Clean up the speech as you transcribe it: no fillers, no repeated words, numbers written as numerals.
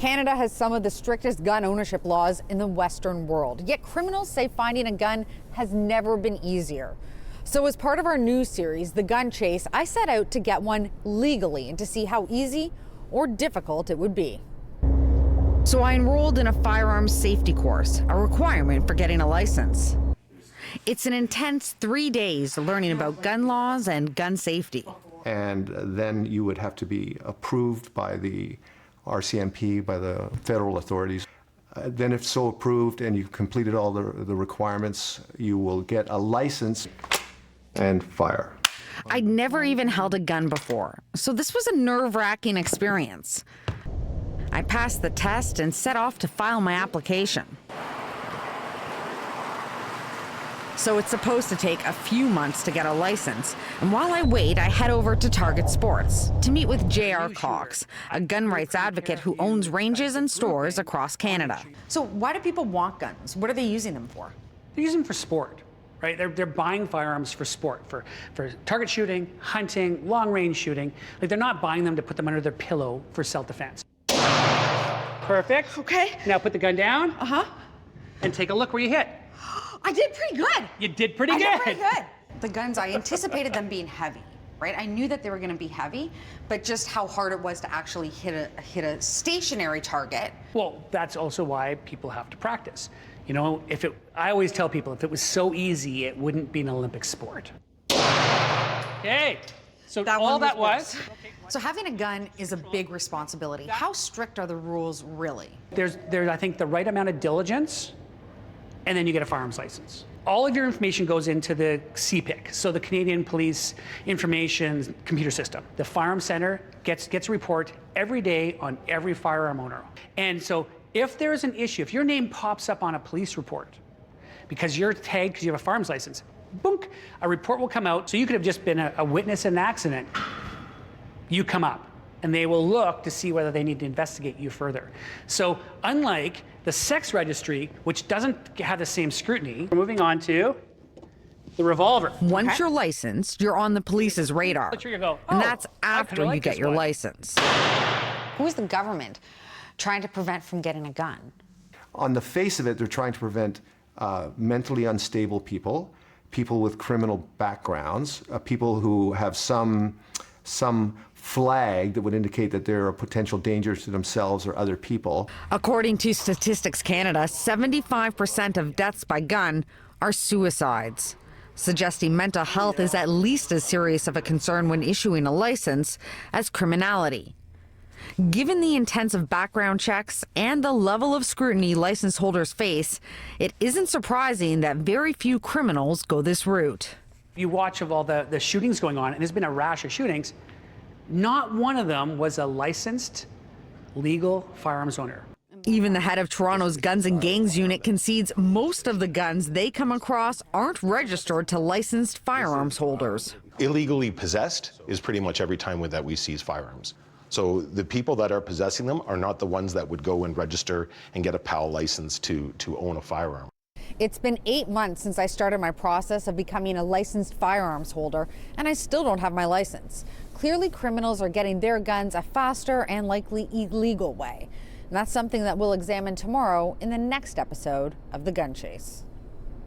Canada has some of the strictest gun ownership laws in the Western world, yet criminals say finding a gun has never been easier. So as part of our new series, The Gun Chase, I set out to get one legally and to see how easy or difficult it would be. So I enrolled in a firearms safety course, a requirement for getting a license. It's an intense 3 days learning about gun laws and gun safety. And then you would have to be approved by the RCMP, by the federal authorities. Then if so approved and you've completed all the requirements, you will get a license and fire. I'd never even held a gun before, so this was a nerve-wracking experience. I passed the test and set off to file my application. So it's supposed to take a few months to get a license. And while I wait, I head over to Target Sports to meet with J.R. Cox, a gun rights advocate who owns ranges and stores across Canada. So why do people want guns? What are they using them for? They use them for sport, right? They're buying firearms for sport, for target shooting, hunting, long-range shooting. Like, they're not buying them to put them under their pillow for self-defense. Perfect. Okay. Now put the gun down. And take a look where you hit. I did pretty good. You did pretty good. I did pretty good. The guns, I anticipated them being heavy, right? I knew that they were going to be heavy, but just how hard it was to actually hit a stationary target. Well, that's also why people have to practice. You know, I always tell people, if it was so easy, it wouldn't be an Olympic sport. Okay. So all that was. So having a gun is a big responsibility. How strict are the rules really? There's I think, the right amount of diligence, and then you get a firearms license. All of your information goes into the CPIC, so the Canadian Police Information Computer System. The Firearms Center gets a report every day on every firearm owner. And so if there's an issue, if your name pops up on a police report because you're tagged because you have a firearms license, boom, a report will come out. So you could have just been a witness in an accident. You come up, and they will look to see whether they need to investigate you further. So unlike the sex registry, which doesn't have the same scrutiny, we're moving on to the revolver. Once you're licensed, you're on the police's radar. Sure you go, and that's after you get your license. Who is the government trying to prevent from getting a gun? On the face of it, they're trying to prevent mentally unstable people, people with criminal backgrounds, people who have some flag that would indicate that they're a potential danger to themselves or other people. According to Statistics Canada, 75% of deaths by gun are suicides, suggesting mental health is at least as serious of a concern when issuing a license as criminality. Given the intensive background checks and the level of scrutiny license holders face, it isn't surprising that very few criminals go this route. You watch of all the shootings going on, and there's been a rash of shootings. Not one of them was a licensed, legal firearms owner. Even the head of Toronto's Guns and Gangs unit concedes most of the guns they come across aren't registered to licensed firearms holders. Illegally possessed is pretty much every time that we seize firearms. So the people that are possessing them are not the ones that would go and register and get a PAL license to own a firearm. It's been 8 months since I started my process of becoming a licensed firearms holder, and I still don't have my license. Clearly, criminals are getting their guns a faster and likely illegal way. And that's something that we'll examine tomorrow in the next episode of The Gun Chase.